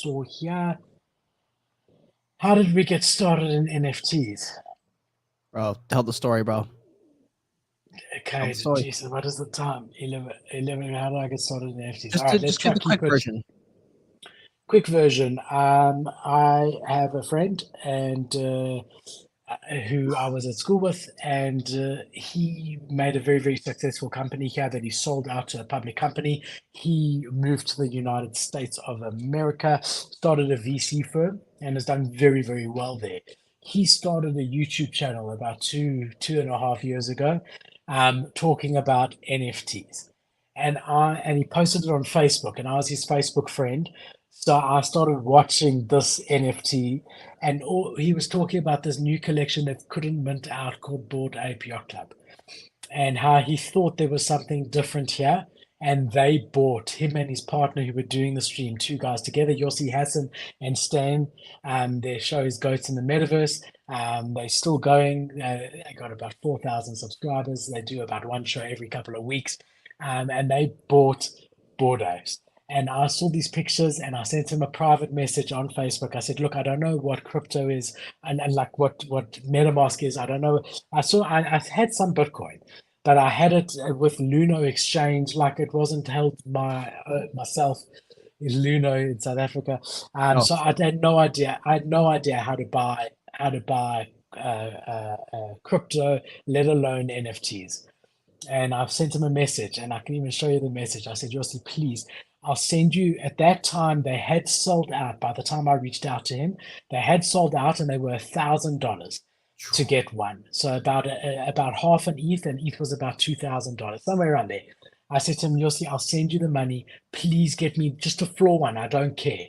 saw here. How did we get started in NFTs? Bro, tell the story, bro. Tell Okay, the story. Jesus, what is the time? 11. How do I get started in NFTs? All Just right, to, let's just do try the to quick keep it version. quick version. I have a friend and who I was at school with, and he made a very, very successful company here that he sold out to a public company. He moved to the United States of America, started a VC firm, and has done very, very well there. He started a YouTube channel about 2.5 years ago, talking about NFTs. And he posted it on Facebook, and I was his Facebook friend. So I started watching this NFT, and he was talking about this new collection that couldn't mint out called Bored Ape Yacht Club, and how he thought there was something different here. And they bought him and his partner who were doing the stream, two guys together, Yossi Hassan and Stan. Their show is Goats in the Metaverse. They're still going. They got about 4,000 subscribers. They do about one show every couple of weeks. And they bought Bored Apes. And I saw these pictures and I sent him a private message on Facebook. I said, look, I don't know what crypto is and like what MetaMask is. I don't know. I had some Bitcoin, but I had it with Luno Exchange. Like it wasn't held by myself in Luno in South Africa. No. So I had no idea. I had no idea how to buy crypto, let alone NFTs. And I've sent him a message, and I can even show you the message. I said, Yossi, please, I'll send you. At that time, they had sold out. By the time I reached out to him, they had sold out, and they were $1,000 to get one. So about half an ETH, and ETH was about $2,000, somewhere around there. I said to him, Yossi, I'll send you the money. Please get me just a floor one. I don't care.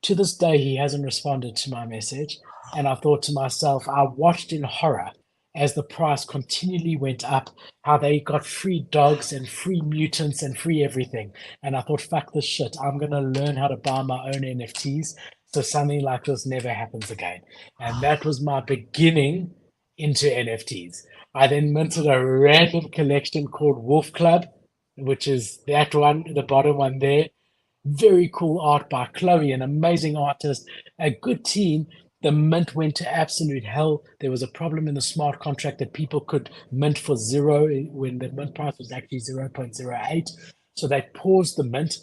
To this day, he hasn't responded to my message. And I thought to myself, I watched in horror as the price continually went up, how they got free dogs and free mutants and free everything. And I thought, fuck this shit. I'm going to learn how to buy my own NFTs so something like this never happens again. And that was my beginning into NFTs. I then minted a random collection called Wolf Club, which is that one, the bottom one there. Very cool art by Chloe, an amazing artist, a good team. The mint went to absolute hell. There was a problem in the smart contract that people could mint for zero when the mint price was actually 0.08. So they paused the mint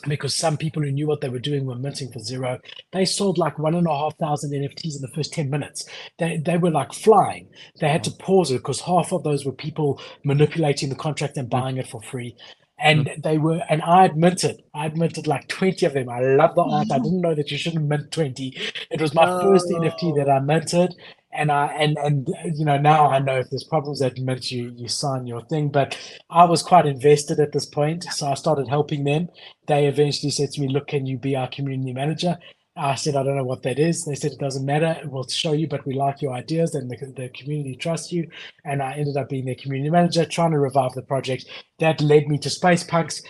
because some people who knew what they were doing were minting for zero. They sold like 1,500 NFTs in the first 10 minutes. They were like flying. They had to pause it because half of those were people manipulating the contract and buying it for free. Mhm. And I had minted like 20 of them. I love the art. I didn't know that you shouldn't mint 20. It was my first NFT that No. I minted. And now I know if there's problems that mint, you sign your thing. But I was quite invested at this point, so I started helping them. They eventually said to me, look, can you be our community manager? I said, I don't know what that is. They said, it doesn't matter. We'll show you, but we like your ideas and the community trusts you. And I ended up being their community manager, trying to revive the project. That led me to Space Punks.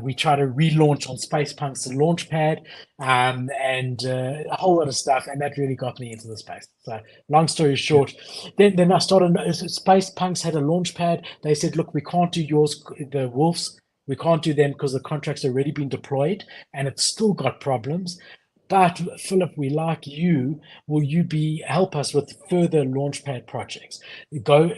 We tried to relaunch on Space Punks, the launchpad, and a whole lot of stuff. And that really got me into the space. So, long story Yeah. short, then I started. Space Punks had a launchpad. They said, look, we can't do yours, the Wolves. We can't do them because the contract's already been deployed and it's still got problems. But Philip, we like you. Will you be help us with further launchpad projects?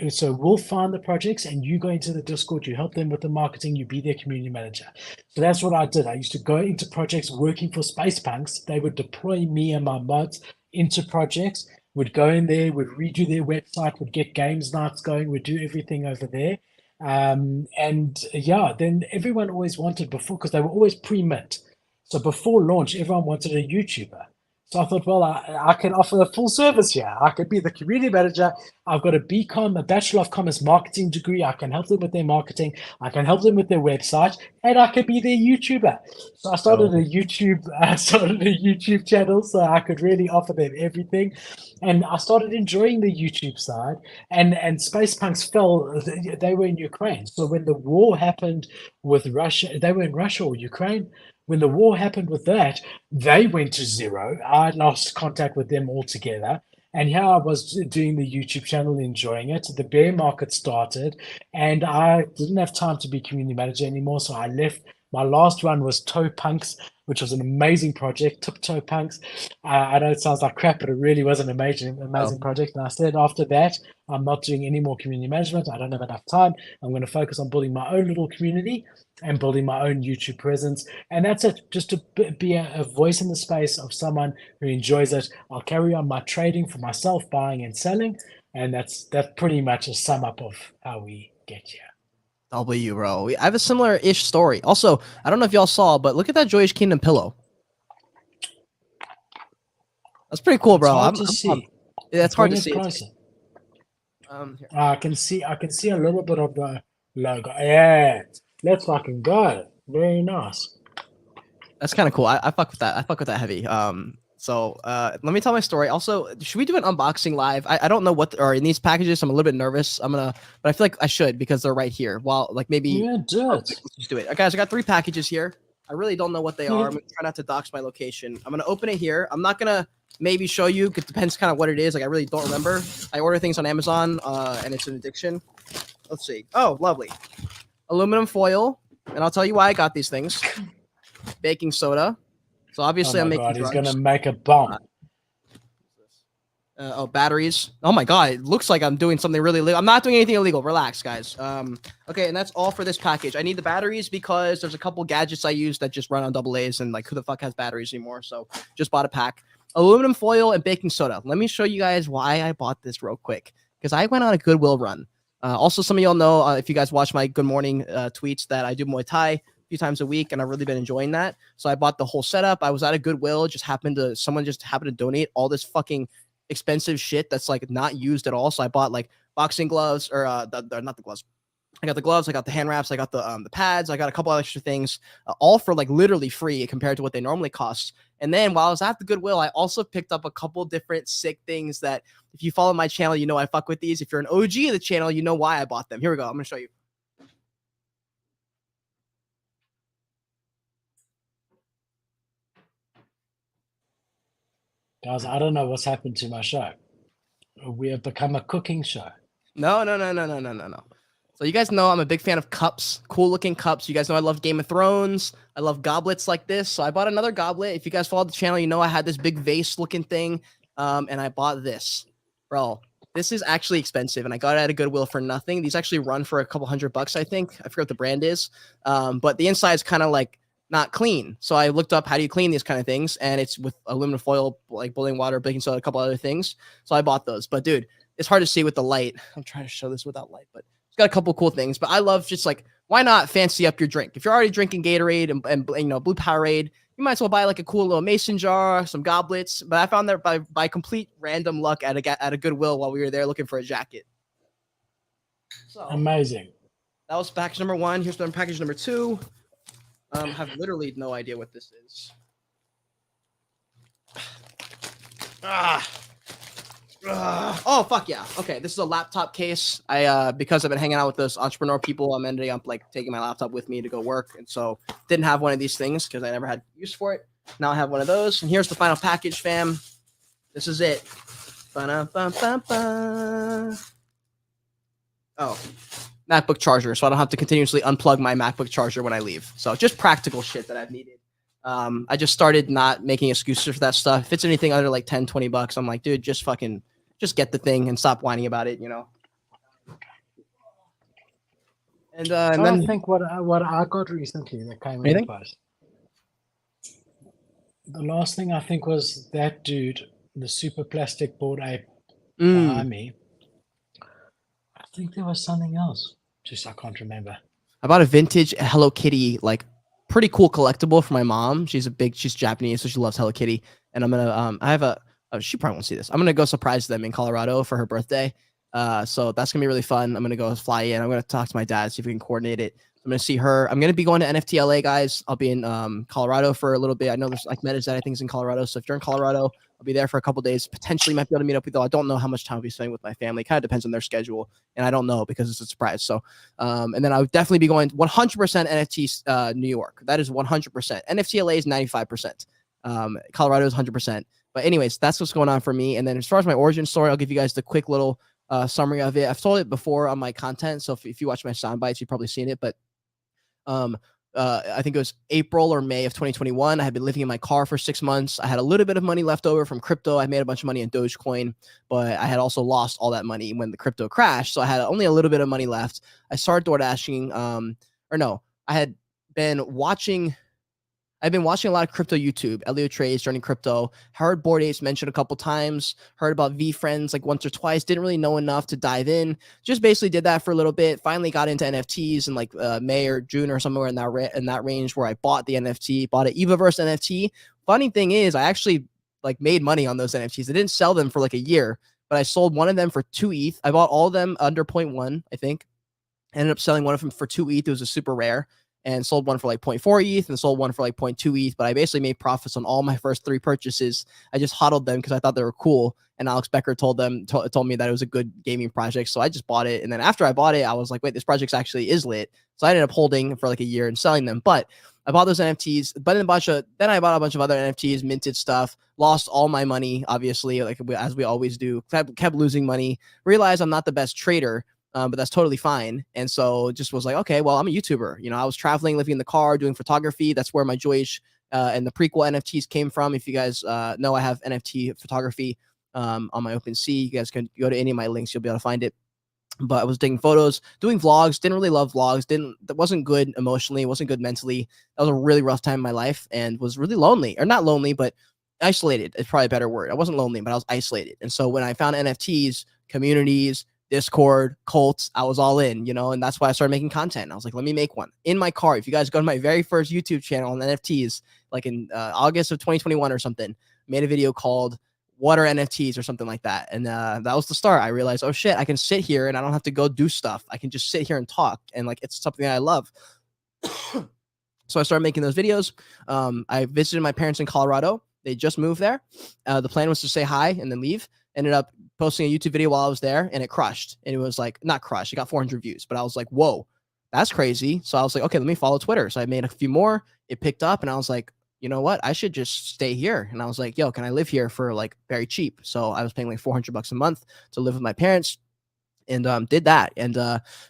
So we'll find the projects and you go into the Discord, you help them with the marketing, you be their community manager. So that's what I did. I used to go into projects working for Space Punks. They would deploy me and my mods into projects, would go in there, would redo their website, would get games nights going, would do everything over there. And yeah, then everyone always wanted before because they were always pre-mint. So before launch, everyone wanted a YouTuber. So I thought, well, I can offer a full service here. I could be the community manager. I've got a BCom, a Bachelor of Commerce marketing degree. I can help them with their marketing. I can help them with their website, and I could be their YouTuber. So I started No. a YouTube channel so I could really offer them everything. And I started enjoying the YouTube side. And Space Punks fell. They were in Ukraine. So when the war happened with Russia, they were in Russia or Ukraine. When the war happened with that, they went to zero. I lost contact with them altogether. And here I was doing the YouTube channel, enjoying it. The bear market started, and I didn't have time to be community manager anymore. So I left My last one was Toe Punks, which was an amazing project. Tiptoe Punks. I know it sounds like crap, but it really was an amazing project. And I said after that, I'm not doing any more community management. I don't have enough time. I'm going to focus on building my own little community and building my own YouTube presence. And that's it. Just to be a voice in the space of someone who enjoys it. I'll carry on my trading for myself, buying and selling. And that's pretty much a sum up of how we get here. W, bro. I have a similar-ish story. Also, I don't know if y'all saw, but look at that Joyish Kingdom pillow. That's pretty cool, bro. It's hard to see. That's hard to see. I can see a little bit of the logo. Yeah, let's fucking go. Very nice. That's kind of cool. I fuck with that. I fuck with that heavy. So let me tell my story. Also, should we do an unboxing live? I don't know what are in these packages. So I'm a little bit nervous. But I feel like I should because they're right here. Well, like maybe do it. Let's just do it. Guys, I got 3 packages here. I really don't know what they are. I'm gonna try not to dox my location. I'm gonna open it here. I'm not gonna maybe show you. It depends kind of what it is. Like I really don't remember. I order things on Amazon, and it's an addiction. Let's see. Oh, lovely. Aluminum foil, and I'll tell you why I got these things. Baking soda. So obviously I'm making drugs. He's gonna make a bomb. Batteries. Oh my god, it looks like I'm doing something really illegal. I'm not doing anything illegal. Relax, guys. Okay, and that's all for this package. I need the batteries because there's a couple gadgets I use that just run on AA's, and like who the fuck has batteries anymore? So just bought a pack. Aluminum foil and baking soda. Let me show you guys why I bought this real quick because I went on a Goodwill run. Also, some of y'all know if you guys watch my Good Morning tweets that I do Muay Thai few times a week, and I've really been enjoying that. So I bought the whole setup. I was at a Goodwill, someone just happened to donate all this fucking expensive shit that's like not used at all. So I bought like boxing gloves or not the gloves. I got the gloves, I got the hand wraps, I got the pads, I got a couple extra things, all for like literally free compared to what they normally cost. And then while I was at the Goodwill, I also picked up a couple different sick things that if you follow my channel, you know I fuck with these. If you're an OG of the channel, you know why I bought them. Here we go. I'm gonna show you. Guys, I don't know what's happened to my show. We have become a cooking show. No. So you guys know I'm a big fan of cups, cool looking cups. You guys know I love Game of Thrones. I love goblets like this. So I bought another goblet. If you guys follow the channel, you know I had this big vase looking thing. And I bought this. Bro, this is actually expensive. And I got it at a Goodwill for nothing. These actually run for a couple $100, I think. I forget what the brand is. But the inside is kind of like not clean. So I looked up how do you clean these kind of things, and it's with aluminum foil, like boiling water, baking soda, a couple other things. So I bought those. But dude, it's hard to see with the light. I'm trying to show this without light, but it's got a couple cool things. But I love just like, why not fancy up your drink? If you're already drinking Gatorade and you know Blue Powerade, you might as well buy like a cool little mason jar, some goblets. But I found that by complete random luck at a Goodwill while we were there looking for a jacket. So amazing. That was package number 1. Here's package number 2. Have literally no idea what this is. Oh fuck yeah. Okay, this is a laptop case. I because I've been hanging out with those entrepreneur people, I'm ending up like taking my laptop with me to go work, and so didn't have one of these things because I never had use for it. Now I have one of those, and here's the final package, fam. This is it. Oh, MacBook charger, so I don't have to continuously unplug my MacBook charger when I leave. So just practical shit that I've needed. I just started not making excuses for that stuff. If it's anything under like $10-20, I'm like, dude, just get the thing and stop whining about it, you know. And then I think what I got recently that came in the post. The last thing I think was that dude, the super plastic Bored Ape behind me. I think there was something else. Just I can't remember. I bought a vintage Hello Kitty, like pretty cool collectible for my mom. She's Japanese, so she loves Hello Kitty. And I'm gonna I have she probably won't see this. I'm gonna go surprise them in Colorado for her birthday. So that's gonna be really fun. I'm gonna go fly in. I'm gonna talk to my dad, see if we can coordinate it. I'm gonna see her. I'm gonna be going to NFT LA, guys. I'll be in Colorado for a little bit. I know there's like Metaverse I think is in Colorado. So if you're in Colorado, I'll be there for a couple days. Potentially might be able to meet up with you. I don't know how much time I'll be spending with my family. Kind of depends on their schedule, and I don't know because it's a surprise. So, and then I would definitely be going 100% NFTs New York. That is 100%. NFT LA is 95%. Colorado is 100%. But anyways, that's what's going on for me. And then as far as my origin story, I'll give you guys the quick little summary of it. I've told it before on my content, so if you watch my sound bites, you've probably seen it. But I think it was April or May of 2021. I had been living in my car for 6 months. I had a little bit of money left over from crypto. I made a bunch of money in Dogecoin, but I had also lost all that money when the crypto crashed. So I had only a little bit of money left. I started door dashing. Or no, I had been watching I've been watching a lot of crypto YouTube, Elio Trades, Journey Crypto. Heard Bored Apes mentioned a couple times. Heard about VeeFriends like once or twice. Didn't really know enough to dive in. Just basically did that for a little bit. Finally got into NFTs in like May or June or somewhere in that range where I bought the NFT, bought an Evaverse NFT. Funny thing is, I actually like made money on those NFTs. I didn't sell them for like a year, but I sold one of them for 2 ETH. I bought all of them under zero point 0.1, I think. Ended up selling one of them for 2 ETH. It was a super rare, and sold one for like 0.4 ETH and sold one for like 0.2 ETH. But I basically made profits on all my first 3 purchases. I just hodled them because I thought they were cool. And Alex Becker told me that it was a good gaming project. So I just bought it. And then after I bought it, I was like, wait, this project actually is lit. So I ended up holding for like a year and selling them. But I bought those NFTs, but then I bought a bunch of other NFTs, minted stuff, lost all my money, obviously, like as we always do, kept losing money, realized I'm not the best trader. But that's totally fine. And so just was like, okay, well, I'm a YouTuber. You know, I was traveling, living in the car, doing photography. That's where my Joyish and the prequel NFTs came from. If you guys know, I have NFT photography on my OpenSea. You guys can go to any of my links. You'll be able to find it. But I was taking photos, doing vlogs. Didn't really love vlogs. That wasn't good emotionally. Wasn't good mentally. That was a really rough time in my life and was really lonely, or not lonely, but isolated is probably a better word. I wasn't lonely, but I was isolated. And so when I found NFTs, communities, Discord, cults, I was all in, you know, and that's why I started making content. I was like, let me make one in my car. If you guys go to my very first YouTube channel on NFTs, like in August of 2021 or something, made a video called What Are NFTs or something like that. And that was the start. I realized, oh shit, I can sit here and I don't have to go do stuff. I can just sit here and talk. And like, it's something that I love. So I started making those videos. I visited my parents in Colorado. They just moved there. The plan was to say hi and then leave. Ended up posting a YouTube video while I was there, and it crushed. And it was like, not crushed, it got 400 views, but I was like, whoa, that's crazy. So I was like, okay, let me follow Twitter. So I made a few more, it picked up, and I was like, you know what, I should just stay here. And I was like, yo, can I live here for like very cheap? So I was paying like $400 a month to live with my parents, and did that, and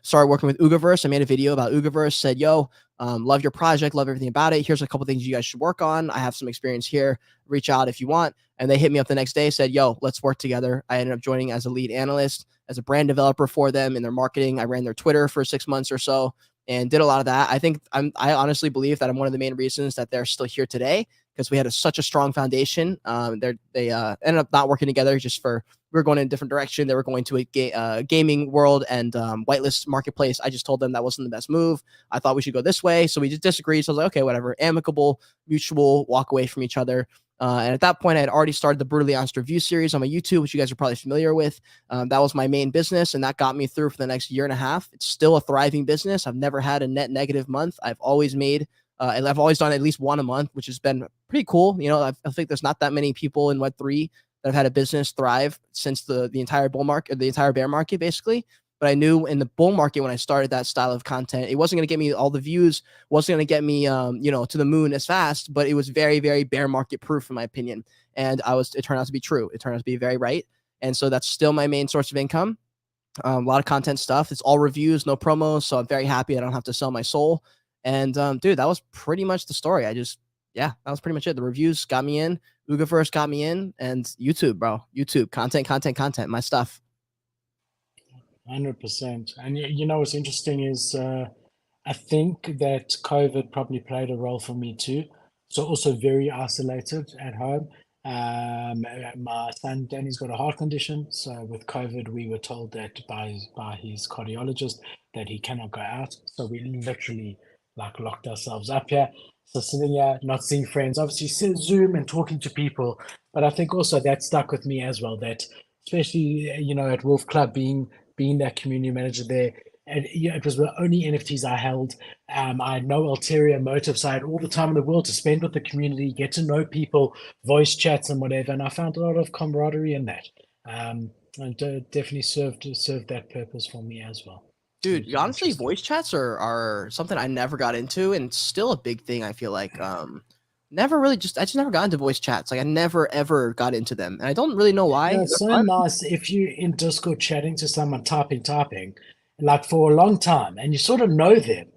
started working with Ugaverse. I made a video about Ugaverse, said, yo, love your project, love everything about it. Here's a couple things you guys should work on. I have some experience here. Reach out if you want. And they hit me up the next day, said, yo, let's work together. I ended up joining as a lead analyst, as a brand developer for them in their marketing. I ran their Twitter for 6 months or so and did a lot of that. I think I honestly believe that I'm one of the main reasons that they're still here today, because we had such a strong foundation. They ended up not working together just for, we were going in a different direction. They were going to a gaming world and whitelist marketplace. I just told them that wasn't the best move. I thought we should go this way. So we just disagreed. So I was like, okay, whatever, amicable, mutual, walk away from each other. And at that point, I had already started the Brutally Honest Review series on my YouTube, which you guys are probably familiar with. That was my main business, and that got me through for the next year and a half. It's still a thriving business. I've never had a net negative month. I've always made, and I've always done at least one a month, which has been pretty cool. You know, I think there's not that many people in Web3 that have had a business thrive since the entire bull market, the entire bear market, basically. But I knew in the bull market when I started that style of content, it wasn't going to get me all the views, wasn't going to get me, to the moon as fast, but it was very, very bear market proof in my opinion. And it turned out to be true. It turned out to be very right. And so that's still my main source of income. A lot of content stuff. It's all reviews, no promos. So I'm very happy I don't have to sell my soul. And dude, that was pretty much the story. That was pretty much it. The reviews got me in, Ugaverse got me in, and YouTube, bro. YouTube, content, my stuff. 100%. And you know what's interesting is I think that COVID probably played a role for me too. So also very isolated at home. My son Danny's got a heart condition, so with COVID, we were told that by his cardiologist that he cannot go out. So we literally like locked ourselves up here. So sitting here, not seeing friends, obviously Zoom and talking to people. But I think also that stuck with me as well. That especially at Wolf Club being that community manager there. And it was the only NFTs I held. I had no ulterior motive, so I had all the time in the world to spend with the community, get to know people, voice chats and whatever. And I found a lot of camaraderie in that. And definitely served that purpose for me as well. Dude, honestly, voice chats are something I never got into, and still a big thing. I feel like I just never got into voice chats. Like I never ever got into them, and I don't really know why. Yeah, it's so nice if you in Discord chatting to someone typing like for a long time, and you sort of know them.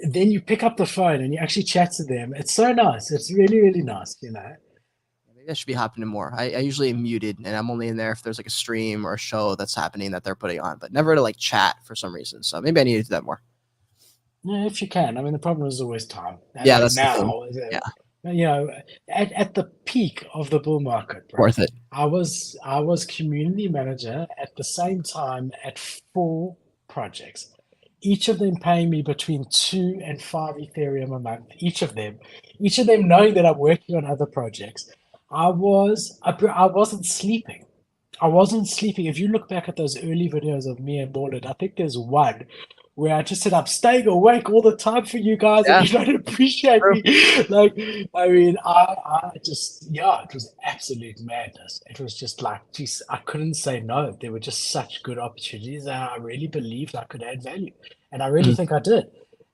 then you pick up the phone and you actually chat to them. It's so nice. It's really, really nice, you know. Maybe I should be happening more. I usually am muted, and I'm only in there if there's like a stream or a show that's happening that they're putting on, but never to like chat for some reason. So maybe I need to do that more. Yeah, if you can. I mean, the problem is always time. And Yeah, like that's the thing. now, Yeah, you know, at the peak of the bull market, bro, worth it. I was community manager at the same time at 4 projects, each of them paying me between 2 and 5 Ethereum a month. Each of them knowing that I'm working on other projects. I wasn't sleeping. I wasn't sleeping. If you look back at those early videos of me and Morland, I think there's one where I just said I'm staying awake all the time for you guys and Yeah, you don't appreciate true. me. Like, I mean, I just, yeah, it was absolute madness. It was just like, geez, I couldn't say no. There were just such good opportunities and I really believed I could add value. And I really Mhm. think I did.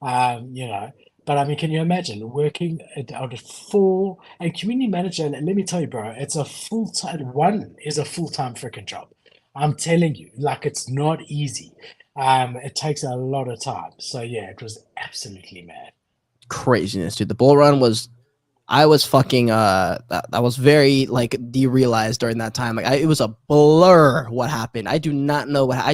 You know, but I mean, can you imagine working on a full and community manager? And let me tell you, bro, it's a full time. One is a full time freaking job. I'm telling you, like it's not easy. It takes a lot of time. So yeah, it was absolutely mad. Craziness, dude. The bull run was. I was fucking that was very like derealized during that time. Like it was a blur what happened. I do not know what I just